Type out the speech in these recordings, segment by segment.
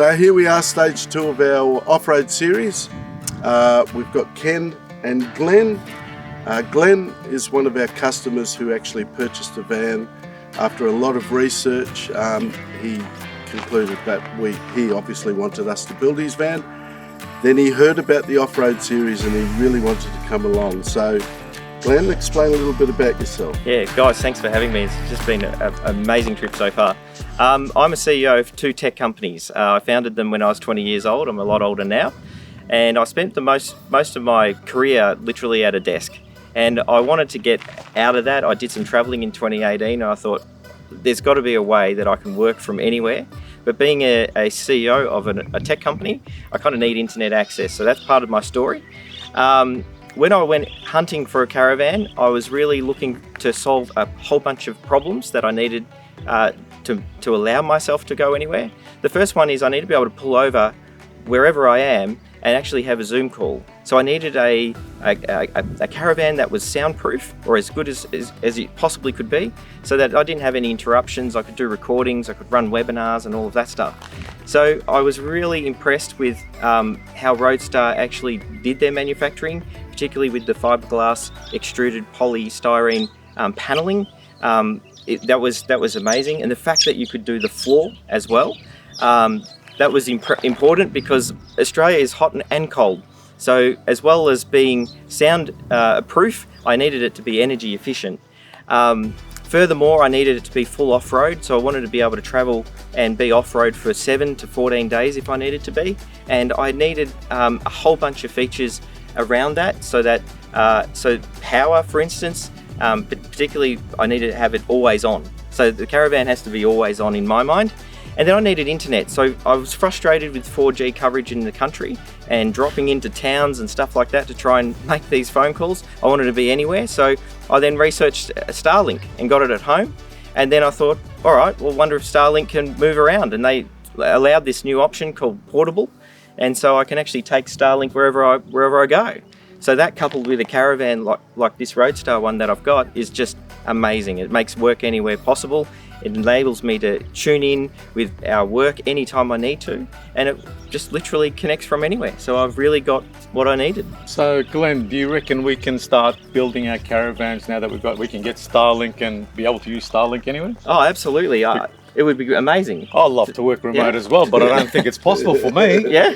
So here we are, stage 2 of our off-road series. We've got Ken and Glenn. Glenn is one of our customers who actually purchased a van. After a lot of research, he concluded that he obviously wanted us to build his van. Then he heard about the off-road series and he really wanted to come along. So Glenn, explain a little bit about yourself. Yeah, guys, thanks for having me. It's just been an amazing trip so far. I'm a CEO of 2 tech companies. I founded them when I was 20 years old. I'm a lot older now. And I spent the most of my career literally at a desk. And I wanted to get out of that. I did some traveling in 2018 and I thought, there's got to be a way that I can work from anywhere. But being a CEO of a tech company, I kind of need internet access. So that's part of my story. When I went hunting for a caravan, I was really looking to solve a whole bunch of problems that I needed to allow myself to go anywhere. The first one is I need to be able to pull over wherever I am and actually have a Zoom call. So I needed a caravan that was soundproof, or as good as it possibly could be, so that I didn't have any interruptions. I could do recordings, I could run webinars and all of that stuff. So I was really impressed with how Roadstar actually did their manufacturing, particularly with the fibreglass extruded polystyrene paneling. That was amazing, and the fact that you could do the floor as well. That was important because Australia is hot and cold. So as well as being sound proof, I needed it to be energy efficient. Furthermore, I needed it to be full off-road. So I wanted to be able to travel and be off-road for 7 to 14 days if I needed to be. And I needed a whole bunch of features around that so that, so power, for instance, but particularly I needed to have it always on. So the caravan has to be always on in my mind. And then I needed internet. So I was frustrated with 4G coverage in the country and dropping into towns and stuff like that to try and make these phone calls. I wanted to be anywhere. So I then researched Starlink and got it at home. And then I thought, all right, well, wonder if Starlink can move around. And they allowed this new option called portable. And so I can actually take Starlink wherever I go. So that, coupled with a caravan like this Roadstar one that I've got, is just amazing. It makes work anywhere possible. It enables me to tune in with our work anytime I need to, and it just literally connects from anywhere. So I've really got what I needed. So Glenn, do you reckon we can start building our caravans now that we can get Starlink and be able to use Starlink anywhere? Oh, absolutely. It would be amazing. I love to work remote as well, but I don't think it's possible for me. Yeah.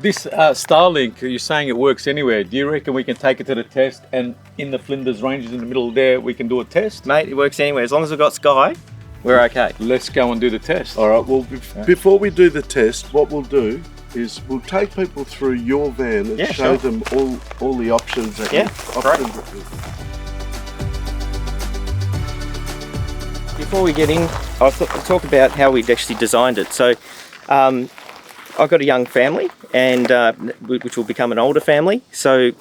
This Starlink, you're saying it works anywhere. Do you reckon we can take it to the test, and in the Flinders Ranges in the middle there, we can do a test? Mate, it works anywhere. As long as we've got Sky, we're okay. Let's go and do the test. All right, well, before we do the test, what we'll do is we'll take people through your van and show them all the options that Before we get in, I'll talk about how we've actually designed it. So I've got a young family, and which will become an older family. So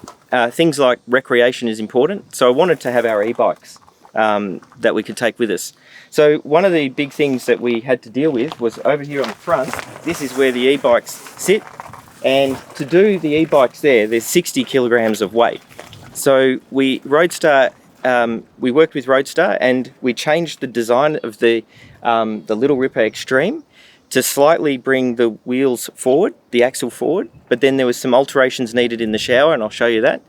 things like recreation is important. So I wanted to have our e-bikes that we could take with us. So one of the big things that we had to deal with was over here on the front. This is where the e-bikes sit. And to do the e-bikes there's 60 kilograms of weight. So we worked with Roadstar and we changed the design of the Little Rippa Extreme to slightly bring the wheels forward, the axle forward, but then there was some alterations needed in the shower, and I'll show you that,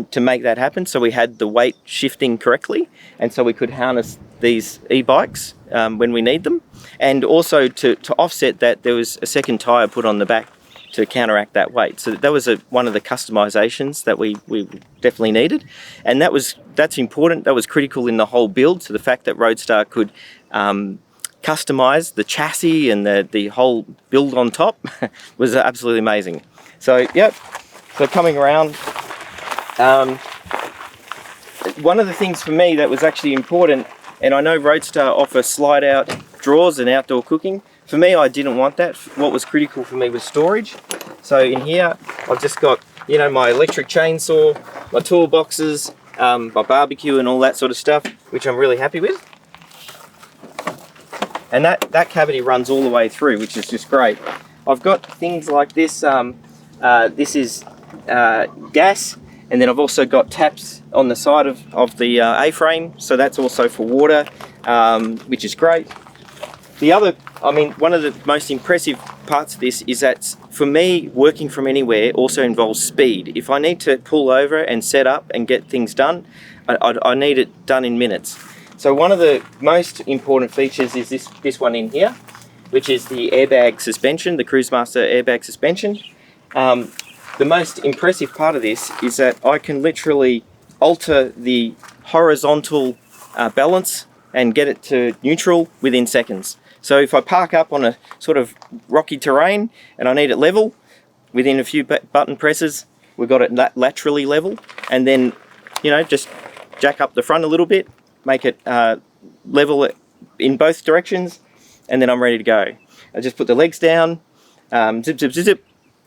to make that happen. So we had the weight shifting correctly, and so we could harness these e-bikes when we need them. And also to offset that, there was a second tyre put on the back to counteract that weight. So that was one of the customizations that we definitely needed. And that's important. That was critical in the whole build. So the fact that Roadstar could customize the chassis and the whole build on top was absolutely amazing. So, yep. So coming around, one of the things for me that was actually important, and I know Roadstar offer slide out drawers and outdoor cooking. For me, I didn't want that. What was critical for me was storage. So in here, I've just got, my electric chainsaw, my toolboxes, my barbecue and all that sort of stuff, which I'm really happy with. And that cavity runs all the way through, which is just great. I've got things like this. This is gas, and then I've also got taps on the side of the A-frame, so that's also for water, which is great. One of the most impressive parts of this is that for me, working from anywhere also involves speed. If I need to pull over and set up and get things done, I need it done in minutes. So one of the most important features is this one in here, which is the airbag suspension, the Cruisemaster airbag suspension. The most impressive part of this is that I can literally alter the horizontal balance and get it to neutral within seconds. So if I park up on a sort of rocky terrain and I need it level, within a few button presses, we've got it laterally level, and then, you know, just jack up the front a little bit, make it level in both directions, and then I'm ready to go. I just put the legs down, zip, zip, zip, zip,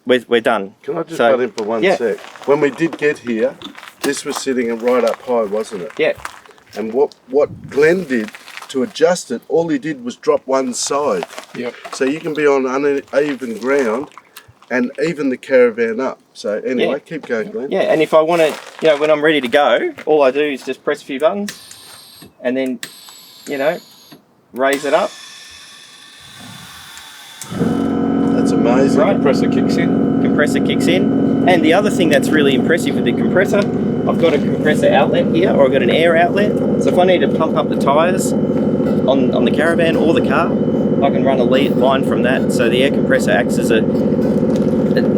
we're done. Can I just butt in for one sec? When we did get here, this was sitting right up high, wasn't it? Yeah. And what Glenn did to adjust it, all he did was drop one side. Yep. So you can be on uneven ground and even the caravan up. So anyway, keep going, Glenn. Yeah, and if I want to, you know, when I'm ready to go, all I do is just press a few buttons and then, you know, raise it up. That's amazing. Right. Compressor kicks in. Compressor kicks in. And the other thing that's really impressive with the compressor, I've got a compressor outlet here, or I've got an air outlet. So if I need to pump up the tyres on the caravan or the car, I can run a line from that. So the air compressor acts as a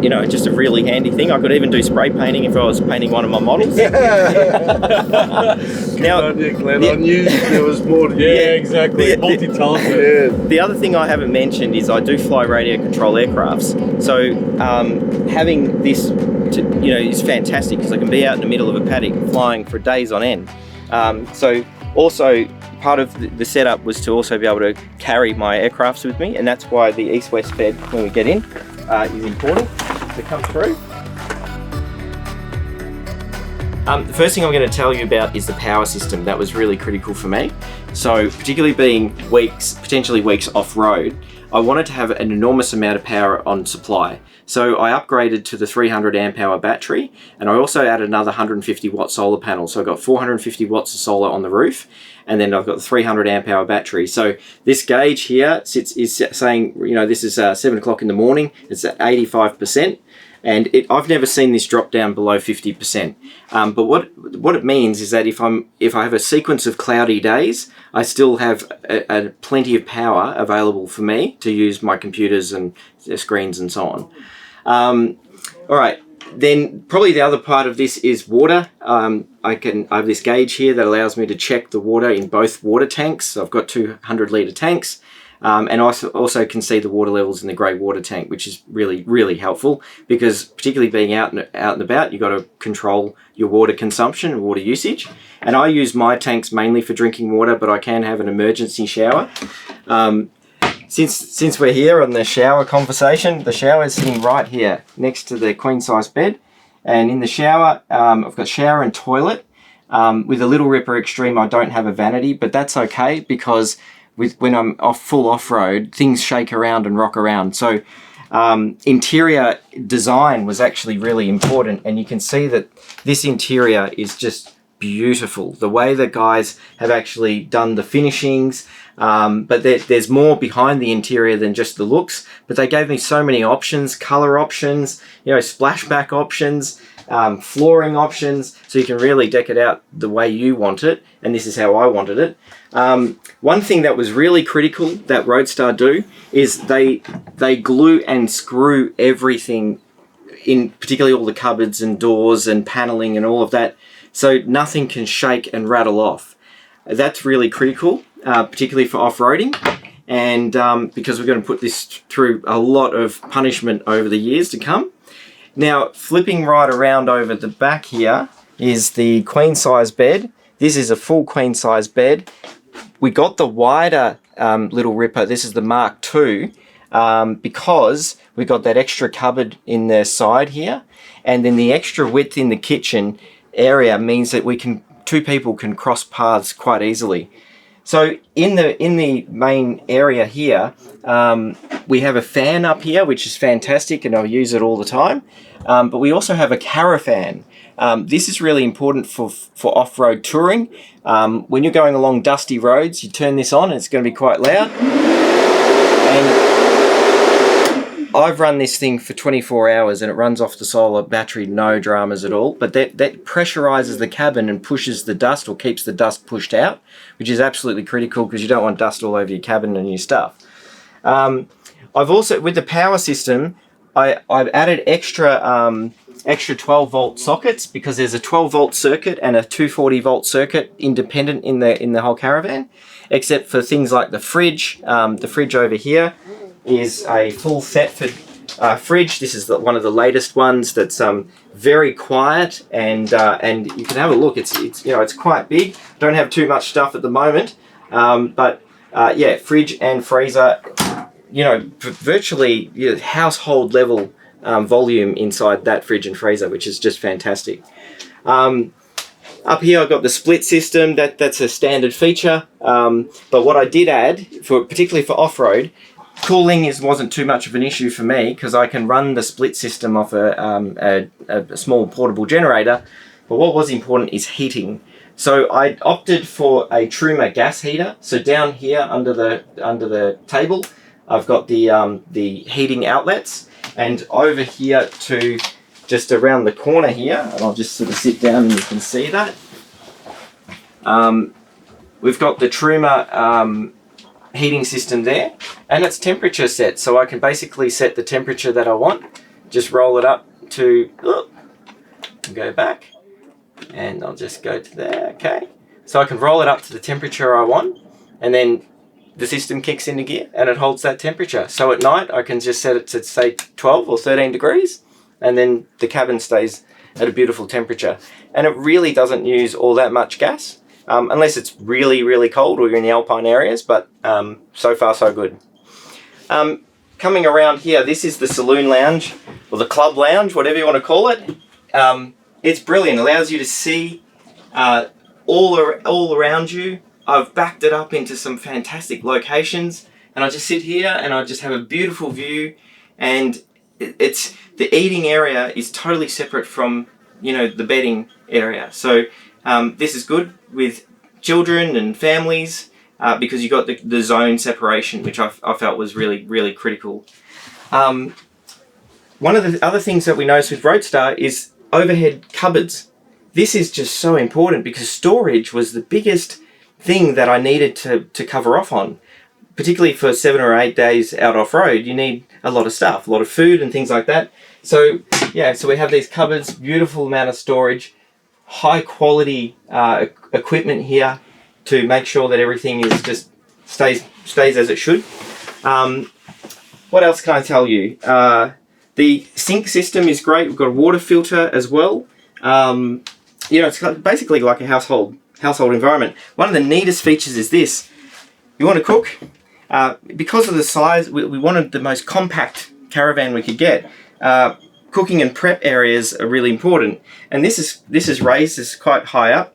you know, just a really handy thing. I could even do spray painting if I was painting one of my models. Now, Glenn, I knew there was more to exactly. Multi-talented. The other thing I haven't mentioned is I do fly radio control aircrafts. So having this, you know, is fantastic because I can be out in the middle of a paddock flying for days on end. So also part of the setup was to also be able to carry my aircrafts with me, and that's why the east-west bed when we get in is important to come through. The first thing I'm going to tell you about is the power system. That was really critical for me. So particularly being potentially weeks off-road, I wanted to have an enormous amount of power on supply. So I upgraded to the 300 amp hour battery, and I also added another 150 watt solar panel. So I've got 450 watts of solar on the roof, and then I've got the 300 amp hour battery. So this gauge here is saying, you know, this is 7 o'clock in the morning. It's at 85%. And I've never seen this drop down below 50%. But what it means is that if I have a sequence of cloudy days, I still have plenty of power available for me to use my computers and screens and so on. All right, then probably the other part of this is water. I have this gauge here that allows me to check the water in both water tanks. So I've got 200 litre tanks. And I also can see the water levels in the grey water tank, which is really, really helpful because particularly being out and about, you've got to control your water consumption and water usage. And I use my tanks mainly for drinking water, but I can have an emergency shower. Since we're here on the shower conversation, the shower is sitting right here next to the queen size bed. And in the shower, I've got shower and toilet. With the Little Rippa Extreme, I don't have a vanity, but that's okay because when I'm full off-road, things shake around and rock around. So interior design was actually really important, and you can see that this interior is just beautiful. The way the guys have actually done the finishings, but there's more behind the interior than just the looks, but they gave me so many options, color options, you know, splashback options, flooring options, so you can really deck it out the way you want it, and this is how I wanted it. One thing that was really critical that Roadstar do is they glue and screw everything in, particularly all the cupboards and doors and paneling and all of that, so nothing can shake and rattle off. That's really critical, particularly for off-roading, and because we're going to put this through a lot of punishment over the years to come. Now, flipping right around over the back here is the queen size bed. This is a full queen size bed. We got the wider Little Rippa, this is the Mark II, because we got that extra cupboard in the side here, and then the extra width in the kitchen area means that two people can cross paths quite easily. So in the main area here, we have a fan up here, which is fantastic, and I use it all the time. But we also have a Caravan. This is really important for off-road touring. When you're going along dusty roads, you turn this on and it's going to be quite loud. And I've run this thing for 24 hours and it runs off the solar battery, no dramas at all. But that pressurizes the cabin and pushes the dust, or keeps the dust pushed out, which is absolutely critical because you don't want dust all over your cabin and your stuff. I've also, with the power system, I've added extra 12 volt sockets, because there's a 12 volt circuit and a 240 volt circuit independent in the whole Caravan, except for things like the fridge. The fridge over here is a full Thetford fridge. This is one of the latest ones that's very quiet, and you can have a look. It's quite big. Don't have too much stuff at the moment, but yeah, fridge and freezer. Virtually household level volume inside that fridge and freezer, which is just fantastic. Up here I've got the split system. That's a standard feature, but what I did add, particularly for off-road, cooling wasn't too much of an issue for me, because I can run the split system off a small portable generator. But what was important is heating. So I opted for a Truma gas heater. So down here under the table, I've got the heating outlets, and over here to just around the corner here, and I'll just sort of sit down and you can see that. We've got the Truma heating system there, and it's temperature set, so I can basically set the temperature that I want. Just roll it up to, go back, and I'll just go to there, okay. So I can roll it up to the temperature I want, and then the system kicks into gear and it holds that temperature. So at night I can just set it to say 12 or 13 degrees, and then the cabin stays at a beautiful temperature. And it really doesn't use all that much gas, unless it's really, really cold or you're in the alpine areas, but so far so good. Coming around here, this is the saloon lounge, or the club lounge, whatever you want to call it. It's brilliant. It allows you to see all around you. I've backed it up into some fantastic locations, and I just sit here and I just have a beautiful view. And the eating area is totally separate from the bedding area. So this is good with children and families, because you got the zone separation, which I felt was really, really critical. One of the other things that we noticed with Roadstar is overhead cupboards. This is just so important, because storage was the biggest thing that I needed to cover off on. Particularly for 7 or 8 days out off-road, you need a lot of stuff, a lot of food and things like that. So yeah, so we have these cupboards, beautiful amount of storage, high quality equipment here to make sure that everything is just stays as it should. What else can I tell you? The sink system is great. We've got a water filter as well. It's basically like a household environment. One of the neatest features is this. You want to cook? Because of the size, we wanted the most compact Caravan we could get. Cooking and prep areas are really important. And this is raised, it's quite high up.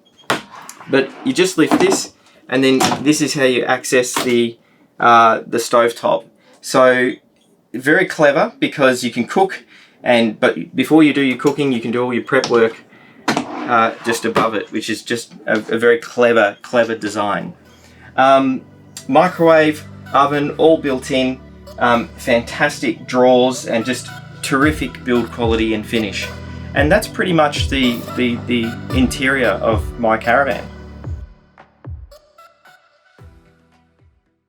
But you just lift this, and then this is how you access the stovetop. So very clever, because you can cook, but before you do your cooking, you can do all your prep work just above it, which is just a very clever design. Microwave, oven, all built in, fantastic drawers, and just terrific build quality and finish. And that's pretty much the interior of my Caravan.